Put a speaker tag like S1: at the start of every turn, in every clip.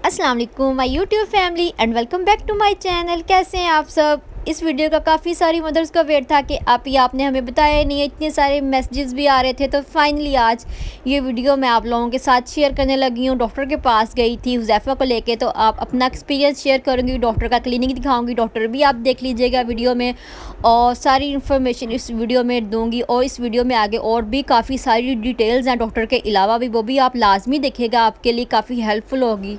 S1: अस्सलाम वालेकुम my YouTube family and welcome back to my channel. कैसे हैं आप सब। इस वीडियो का काफ़ी सारी मदर्स का वेट था कि आपने हमें बताया नहीं है, इतने सारे मैसेजेस भी आ रहे थे। तो फाइनली आज ये वीडियो मैं आप लोगों के साथ शेयर करने लगी हूँ। डॉक्टर के पास गई थी हुज़ैफ़ा को लेके, तो आप अपना एक्सपीरियंस शेयर करूँगी, डॉक्टर का क्लिनिक दिखाऊँगी, डॉक्टर भी आप देख लीजिएगा वीडियो में, और सारी इन्फॉर्मेशन इस वीडियो में दूँगी। और इस वीडियो में आगे और भी काफ़ी सारी डिटेल्स हैं डॉक्टर के अलावा भी, वो भी आप लाजमी देखिएगा, आपके लिए काफ़ी हेल्पफुल होगी।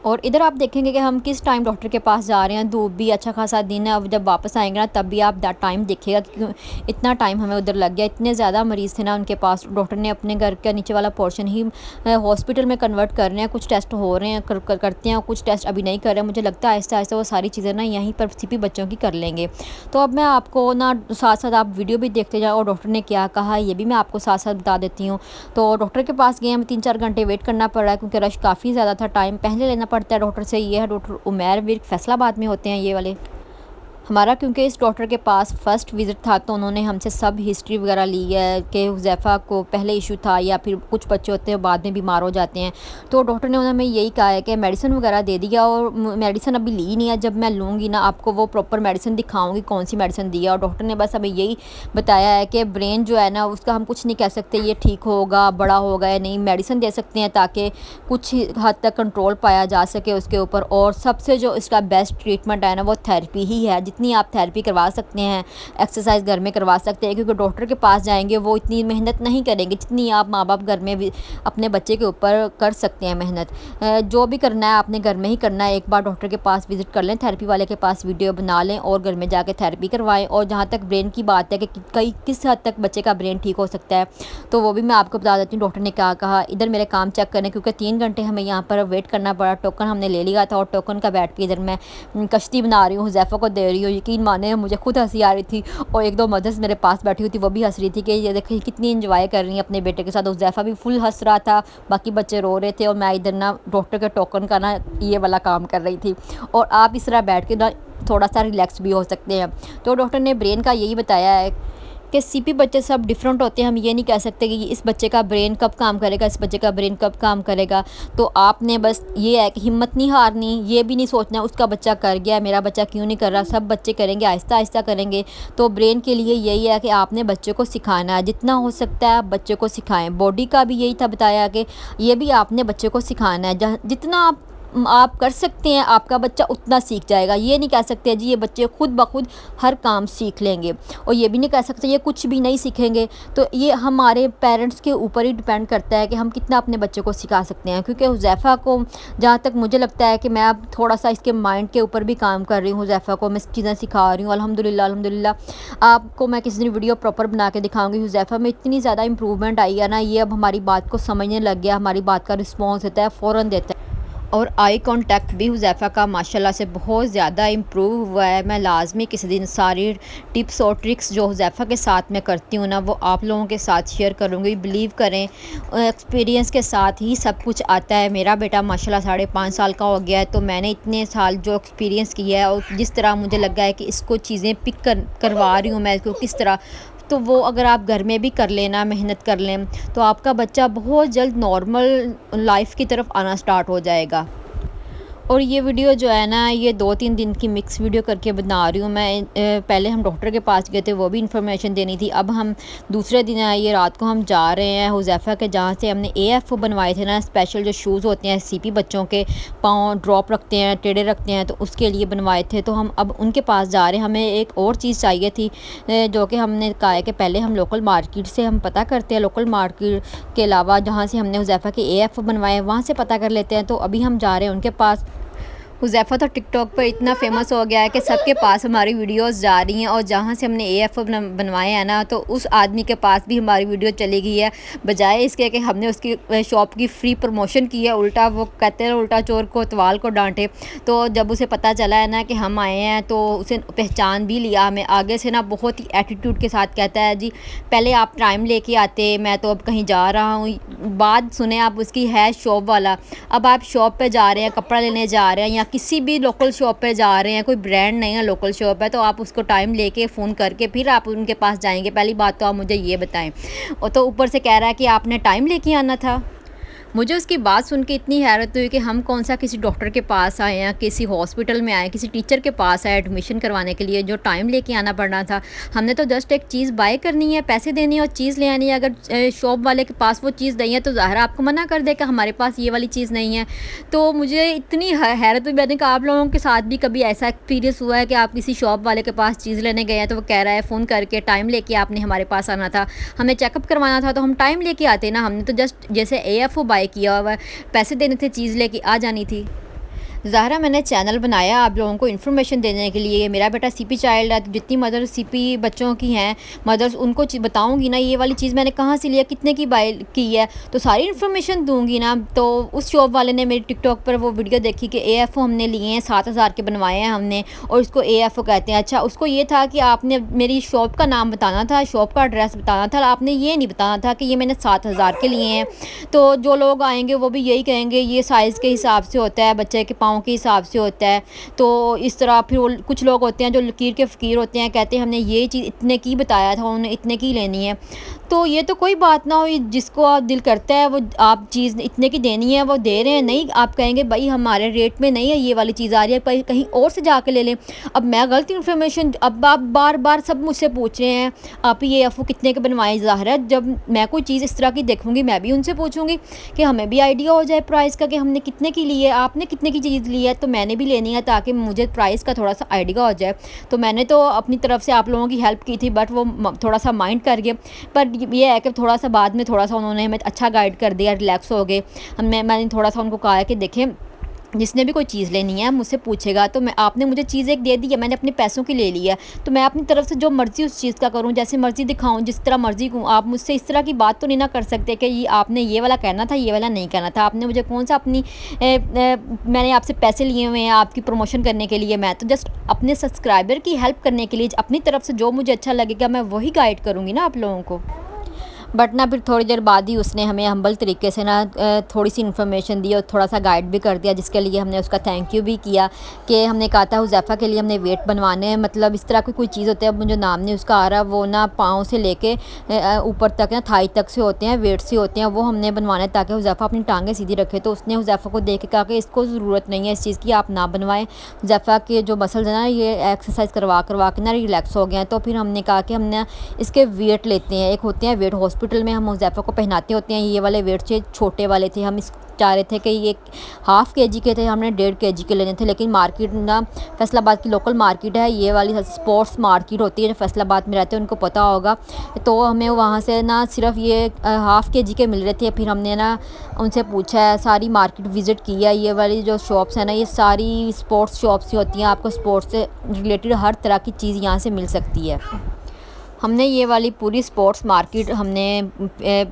S1: और इधर आप देखेंगे कि हम किस टाइम डॉक्टर के पास जा रहे हैं। धूप भी अच्छा खासा दिन है, अब जब वापस आएंगे ना तब भी आप टाइम देखिएगा कि इतना टाइम हमें उधर लग गया। इतने ज़्यादा मरीज़ थे ना उनके पास, डॉक्टर ने अपने घर का नीचे वाला पोर्शन ही हॉस्पिटल में कन्वर्ट कर रहे हैं। कुछ टेस्ट हो रहे हैं करते हैं, कुछ टेस्ट अभी नहीं कर रहे हैं। मुझे लगता है आहिस्ता आहिस्ता वो सारी चीज़ें ना यहीं पर सीपी बच्चों की कर लेंगे। तो अब मैं आपको ना साथ साथ आप वीडियो भी देखते जाओ और डॉक्टर ने क्या कहा ये भी मैं आपको साथ साथ बता देती हूँ। तो डॉक्टर के पास गए, हमें 3-4 घंटे वेट करना पड़ रहा है क्योंकि रश काफ़ी ज़्यादा था। टाइम पहले लेना पड़ता है डॉक्टर से। ये है डॉक्टर उमैर विर्क, फैसलाबाद में होते हैं ये वाले। हमारा क्योंकि इस डॉक्टर के पास फ़र्स्ट विज़िट था तो उन्होंने हमसे सब हिस्ट्री वगैरह ली है कि हुज़ैफ़ा को पहले इशू था या फिर कुछ बच्चे होते हैं बाद में बीमार हो जाते हैं। तो डॉक्टर ने हमें यही कहा है कि मेडिसिन वगैरह दे दिया, और मेडिसिन अभी ली नहीं है। जब मैं लूँगी ना आपको वो प्रॉपर मेडिसिन दिखाऊँगी कौन सी मेडिसिन दी है। और डॉक्टर ने बस हमें यही बताया है कि ब्रेन जो है ना उसका हम कुछ नहीं कह सकते ये ठीक होगा, बड़ा होगा या नहीं। मेडिसिन दे सकते हैं ताकि कुछ हद तक कंट्रोल पाया जा सके उसके ऊपर। और सबसे जो इसका बेस्ट ट्रीटमेंट है ना वो थेरेपी ही है। जितनी आप थेरेपी करवा सकते हैं, एक्सरसाइज घर में करवा सकते हैं, क्योंकि डॉक्टर के पास जाएंगे वो इतनी मेहनत नहीं करेंगे जितनी आप माँ बाप घर में भी अपने बच्चे के ऊपर कर सकते हैं मेहनत। जो भी करना है आपने घर में ही करना है। एक बार डॉक्टर के पास विजिट कर लें, थेरेपी वाले के पास वीडियो बना लें और घर में जाके थेरेपी करवाएं। और जहाँ तक ब्रेन की बात है कि कई किस हद तक बच्चे का ब्रेन ठीक हो सकता है, तो वो भी मैं आपको बता देती हूँ डॉक्टर ने क्या कहा। इधर मेरे काम चेक करें, क्योंकि 3 घंटे हमें यहाँ पर वेट करना पड़ा। टोकन हमने ले लिया था और टोकन का बैठ के इधर मैं कश्ती बना रही हूँ, हुज़ैफ़ा को दे रही हूँ। यकीन माने मुझे खुद हंसी आ रही थी और 1-2 मदर्स मेरे पास बैठी हुई थी, वो भी हंस रही थी कि ये देखिए कितनी एंजॉय कर रही हैं अपने बेटे के साथ। हुज़ैफ़ा भी फुल हंस रहा था, बाकी बच्चे रो रहे थे और मैं इधर ना डॉक्टर के टोकन का ना ये वाला काम कर रही थी। और आप इस तरह बैठ के ना थोड़ा सा रिलैक्स भी हो सकते हैं। तो डॉक्टर ने ब्रेन का यही बताया है कि सीपी बच्चे सब डिफरेंट होते हैं। हम ये नहीं कह सकते कि इस बच्चे का ब्रेन कब काम करेगा, इस बच्चे का ब्रेन कब काम करेगा। तो आपने बस ये है कि हिम्मत नहीं हारनी, ये भी नहीं सोचना उसका बच्चा कर गया मेरा बच्चा क्यों नहीं कर रहा। सब बच्चे करेंगे, आहिस्ता आहिस्ता करेंगे। तो ब्रेन के लिए यही है कि आपने बच्चे को सिखाना है, जितना हो सकता है आप बच्चे को सिखाएं। बॉडी का भी यही था बताया कि ये भी आपने बच्चे को सिखाना है। जितना आप कर सकते हैं आपका बच्चा उतना सीख जाएगा। ये नहीं कह सकते जी ये बच्चे खुद ब खुद हर काम सीख लेंगे, और ये भी नहीं कह सकते ये कुछ भी नहीं सीखेंगे। तो ये हमारे पेरेंट्स के ऊपर ही डिपेंड करता है कि हम कितना अपने बच्चे को सिखा सकते हैं। क्योंकि हुज़ैफ़ा को जहाँ तक मुझे लगता है कि मैं अब थोड़ा सा इसके माइंड के ऊपर भी काम कर रही हूँ। हुज़ैफ़ा को मैं चीज़ें सिखा रही हूँ अल्हम्दुलिल्लाह अल्हम्दुलिल्लाह। आपको मैं किसी दिन वीडियो प्रॉपर बना के दिखाऊँगी। हुज़ैफ़ा में इतनी ज़्यादा इंप्रूवमेंट आई है ना, ये अब हमारी बात को समझने लग गया, हमारी बात का रिस्पॉन्स देता है, फ़ौरन देता है। और आई कांटेक्ट भी हुज़ैफ़ा का माशाल्लाह से बहुत ज़्यादा इम्प्रूव हुआ है। मैं लाज़मी किसी दिन सारी टिप्स और ट्रिक्स जो हुज़ैफ़ा के साथ मैं करती हूँ ना वो आप लोगों के साथ शेयर करूँगी। बिलीव करें एक्सपीरियंस के साथ ही सब कुछ आता है। मेरा बेटा माशाल्लाह 5.5 साल का हो गया है, तो मैंने इतने साल जो एक्सपीरियंस किया है और जिस तरह मुझे लगा है कि इसको चीज़ें पिक करवा रही हूँ मैं इसको किस तरह, तो वो अगर आप घर में भी कर लेना, मेहनत कर लें, तो आपका बच्चा बहुत जल्द नॉर्मल लाइफ की तरफ आना स्टार्ट हो जाएगा। और ये वीडियो जो है ना ये 2-3 दिन की मिक्स वीडियो करके बना रही हूँ मैं। पहले हम डॉक्टर के पास गए थे, वो भी इन्फॉर्मेशन देनी थी। अब हम दूसरे दिन ये रात को हम जा रहे हैं हुज़ैफ़ा के, जहाँ से हमने AF बनवाए थे ना, स्पेशल जो शूज़ होते हैं CP बच्चों के, पाँव ड्रॉप रखते हैं, टेढ़े रखते हैं, तो उसके लिए बनवाए थे। तो हम अब उनके पास जा रहे हैं। हमें एक और चीज़ चाहिए थी जो कि हमने कहा है कि पहले हम लोकल मार्केट से हम पता करते हैं, लोकल मार्केट के अलावा जहाँ से हमने हुज़ैफ़ा के AF बनवाए वहाँ से पता कर लेते हैं। तो अभी हम जा रहे हैं उनके पास। हुज़ैफ़ा तो टिकटॉक पर इतना फेमस हो गया है कि सबके पास हमारी वीडियोस जा रही हैं, और जहाँ से हमने AF बनवाए हैं ना तो उस आदमी के पास भी हमारी वीडियो चली गई है। बजाय इसके कि हमने उसकी शॉप की फ्री प्रमोशन की है, उल्टा वो कहते हैं उल्टा चोर को तवाल को डांटे। तो जब उसे पता चला है ना कि हम आए हैं तो उसे पहचान भी लिया हमें। आगे से ना बहुत ही एटीट्यूड के साथ कहता है जी पहले आप टाइम लेके आते, मैं तो अब कहीं जा रहा हूँ। बात सुने आप उसकी, है शॉप वाला, अब आप शॉप पे जा रहे हैं, कपड़ा लेने जा रहे हैं या किसी भी लोकल शॉप पे जा रहे हैं, कोई ब्रांड नहीं है, लोकल शॉप है, तो आप उसको टाइम लेके फ़ोन करके फिर आप उनके पास जाएंगे। पहली बात तो आप मुझे ये बताएं। और तो ऊपर से कह रहा है कि आपने टाइम लेके आना था। मुझे उसकी बात सुन के इतनी हैरत हुई कि हम कौन सा किसी डॉक्टर के पास आए हैं, किसी हॉस्पिटल में आए, किसी टीचर के पास आए एडमिशन करवाने के लिए, जो टाइम लेके आना पड़ना था। हमने तो जस्ट एक चीज़ बाय करनी है, पैसे देने और चीज़ ले आनी है। अगर शॉप वाले के पास वो चीज़ नहीं है तो ज़ाहिर आपको मना कर देगा हमारे पास ये वाली चीज़ नहीं है। तो मुझे इतनी हैरत हुई। मैंने कहा आप लोगों के साथ भी कभी ऐसा एक्सपीरियंस हुआ है कि आप किसी शॉप वाले के पास चीज़ लेने गए हैं तो वो कह रहा है फ़ोन करके टाइम लेके आपने हमारे पास आना था, हमें चेकअप करवाना था तो हम टाइम लेके आते ना, हमने तो जस्ट जैसे AFO बाय किया हुआ है, पैसे देने थे, चीज़ लेके आ जानी थी। ज़ाहिरा मैंने चैनल बनाया आप लोगों को इन्फॉर्मेशन देने के लिए। मेरा बेटा CP चाइल्ड है, तो जितनी मदर CP बच्चों की हैं मदर्स उनको बताऊंगी ना ये वाली चीज़ मैंने कहाँ से लिया, कितने की बाय की है, तो सारी इन्फॉर्मेशन दूंगी ना। तो उस शॉप वाले ने मेरी टिकटॉक पर वो वीडियो देखी कि AFO हमने लिए हैं, 7,000 के बनवाए हैं हमने और इसको AFO कहते हैं। अच्छा, उसको ये था कि आपने मेरी शॉप का नाम बताना था, शॉप का एड्रेस बताना था, आपने ये नहीं बताना था कि ये मैंने 7,000 के लिए हैं। तो जो लोग आएंगे वो भी यही कहेंगे ये साइज़ के हिसाब से होता है, बच्चे के पाँव के हिसाब से होता है। तो इस तरह फिर वो कुछ लोग होते हैं जो लकीर के फ़कीर होते हैं, कहते हैं हमने ये चीज़ इतने की बताया था, उन्होंने इतने की लेनी है। तो ये तो कोई बात ना हुई, जिसको आप दिल करता है वो आप चीज़ इतने की देनी है वो दे रहे हैं। नहीं, आप कहेंगे भाई हमारे रेट में नहीं है ये वाली चीज़ आ रही है, कहीं और से जाके ले लें। अब मैं गलत इन्फॉर्मेशन, अब आप बार बार सब मुझसे पूछ रहे हैं आप ये AFO कितने के बनवाए। ज़ाहिर है जब मैं कोई चीज़ इस तरह की देखूंगी मैं भी उनसे पूछूंगी कि हमें भी आइडिया हो जाए प्राइस का कि हमने कितने की ली है, आपने कितने की चीज़ ली है, तो मैंने भी लेनी है ताकि मुझे प्राइस का थोड़ा सा आइडिया हो जाए। तो मैंने तो अपनी तरफ से आप लोगों की हेल्प की थी, बट वो थोड़ा सा माइंड कर गए। पर ये है कि थोड़ा सा बाद में थोड़ा सा उन्होंने हमें अच्छा गाइड कर दिया, रिलैक्स हो गए। मैंने थोड़ा सा उनको कहा कि देखें जिसने भी कोई चीज़ लेनी है मुझसे पूछेगा, तो मैं आपने मुझे चीज़ एक दे दी है, मैंने अपने पैसों की ले ली है, तो मैं अपनी तरफ से जो मर्ज़ी उस चीज़ का करूँ, जैसे मर्ज़ी दिखाऊँ, जिस तरह मर्ज़ी कहूँ। आप मुझसे इस तरह की बात तो नहीं ना कर सकते कि ये आपने ये वाला कहना था, ये वाला नहीं कहना था। आपने मुझे कौन सा अपनी मैंने आपसे पैसे लिए हुए हैं आपकी प्रमोशन करने के लिए, मैं तो जस्ट अपने सब्सक्राइबर की हेल्प करने के लिए अपनी तरफ से जो मुझे अच्छा लगेगा मैं वही गाइड करूँगी ना आप लोगों को। बट ना फिर थोड़ी देर बाद ही उसने हमें हम्बल तरीके से ना थोड़ी सी इन्फॉर्मेशन दी और थोड़ा सा गाइड भी कर दिया, जिसके लिए हमने उसका थैंक यू भी किया। कि हमने कहा था हुज़ैफ़ा के लिए हमने वेट बनवाने हैं, मतलब इस तरह की कोई चीज़ होती है, अब मुझे नाम नहीं उसका आ रहा, वो ना पाँव से लेके ऊपर तक ना थाई तक से होते हैं, वेट से होते हैं, वो हमने बनवाने हैं ताकि हुज़ैफ़ा अपनी टांगें सीधी रखे। तो उसने हुज़ैफ़ा को देख के कहा कि इसको ज़रूरत नहीं है इस चीज़ की, आप ना बनवाएं, हुज़ैफ़ा के जो मसल्स हैं ना ये एक्सरसाइज करवा करवा के ना रिलैक्स हो गए हैं। तो फिर हमने कहा कि हमने इसके वेट लेते हैं। एक होते हैं वेट हॉस्पिटल में हम हुज़ैफ़ा को पहनाते होते हैं, ये वाले वेट से छोटे वाले थे। हम इस चाह रहे थे कि ये 1/2 kg के थे, हमने 1.5 kg के लेने थे। लेकिन मार्केट ना फैसलाबाद की लोकल मार्केट है, ये वाली स्पोर्ट्स मार्केट होती है, जो फैसलाबाद में रहते हैं उनको पता होगा। तो हमें वहाँ से ना सिर्फ ये 1/2 kg के मिल रहे थे। फिर हमने ना उनसे पूछा है, सारी मार्केट विज़िट किया। ये वाली जो शॉप्स हैं ना ये सारी स्पोर्ट्स शॉप्स ही होती हैं, आपको स्पोर्ट्स से रिलेटेड हर तरह की चीज़ यहाँ से मिल सकती है। हमने ये वाली पूरी स्पोर्ट्स मार्केट हमने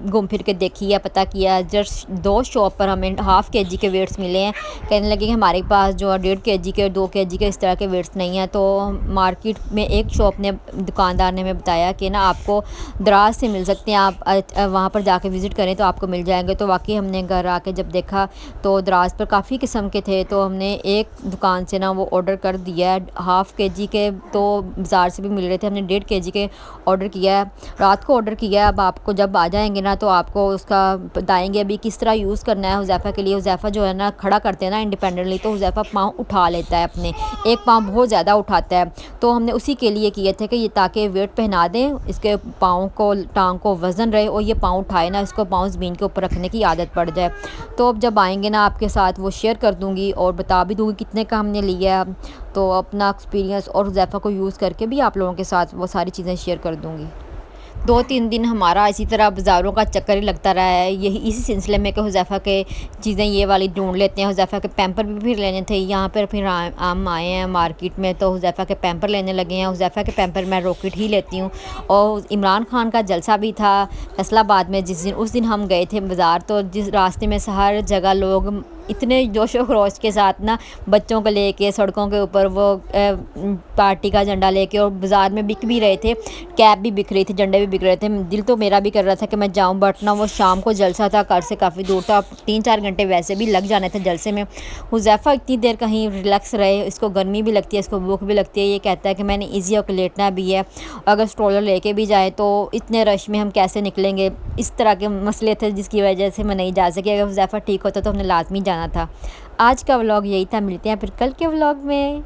S1: घूम फिर के देखी है, पता किया। जस्ट 2 शॉप पर हमें 1/2 kg के वेट्स मिले हैं। कहने लगे कि हमारे पास जो 1.5 kg के 2 kg के इस तरह के वेट्स नहीं हैं। तो मार्केट में एक शॉप ने दुकानदार ने हमें बताया कि ना आपको दराज से मिल सकते हैं, आप वहाँ पर जाके विज़िट करें तो आपको मिल जाएंगे। तो वाकई हमने घर आके जब देखा तो दराज पर काफ़ी किस्म के थे। तो हमने एक दुकान से ना वो ऑर्डर कर दिया है 1/2 kg के, तो बाज़ार से भी मिल रहे थे, हमने 1.5 kg के ऑर्डर किया है, रात को ऑर्डर किया है। अब आपको जब आ जाएंगे ना तो आपको उसका बताएंगे अभी किस तरह यूज़ करना है हुज़ैफ़ा के लिए। हुज़ैफ़ा जो है ना खड़ा करते हैं ना इंडिपेंडेंटली, तो हुज़ैफ़ा पाँव उठा लेता है, अपने एक पाँव बहुत ज़्यादा उठाता है। तो हमने उसी के लिए किए थे कि ये ताकि वेट पहना दें, इसके पाँव को, टांग को वज़न रहे और ये पाँव उठाए ना, इसको पाँव ज़मीन के ऊपर रखने की आदत पड़ जाए। तो अब जब आएँगे ना आपके साथ वो शेयर कर दूँगी और बता भी दूँगी कितने का हमने लिया है। तो अपना एक्सपीरियंस और हुज़ैफ़ा को यूज़ करके भी आप लोगों के साथ वो सारी चीज़ें शेयर कर दूँगी। 2-3 दिन हमारा इसी तरह बाज़ारों का चक्कर ही लगता रहा है, यही इसी सिलसिले में कि हुज़ैफ़ा के चीज़ें ये वाली ढूंढ लेते हैं। हुज़ैफ़ा के पैम्पर भी फिर लेने थे यहाँ पर, फिर हम आए हैं मार्केट में तो हुज़ैफ़ा के पैम्पर लेने लगे हैं। हुज़ैफ़ा के पैम्पर मैं रॉकेट ही लेती हूँ। और इमरान खान का जलसा भी था फैसलाबाद में जिस दिन, उस दिन हम गए थे बाज़ार। तो जिस रास्ते में से हर जगह लोग इतने जोशो खरोश के साथ ना बच्चों को लेके सड़कों के ऊपर वो पार्टी का झंडा लेके, और बाज़ार में बिक भी रहे थे, कैप भी बिक रही थी, झंडे भी बिक रहे थे। दिल तो मेरा भी कर रहा था कि मैं जाऊँ, बट ना वो शाम को जलसा था, घर से काफ़ी दूर था, 3-4 घंटे वैसे भी लग जाने थे जलसे में। हुज़ैफ़ा इतनी देर कहीं रिलैक्स रहे, इसको गर्मी भी लगती है, इसको भूख भी लगती है, ये कहता है कि मैंने ईज़ी होकर लेटना भी है। अगर स्ट्रोलर लेके भी जाए तो इतने रश में हम कैसे निकलेंगे, इस तरह के मसले थे जिसकी वजह से मैं नहीं जा सकी। अगर हुज़ैफ़ा ठीक होता तो हमने लाज़मी जाना था। आज का व्लॉग यही था, मिलते हैं फिर कल के व्लॉग में।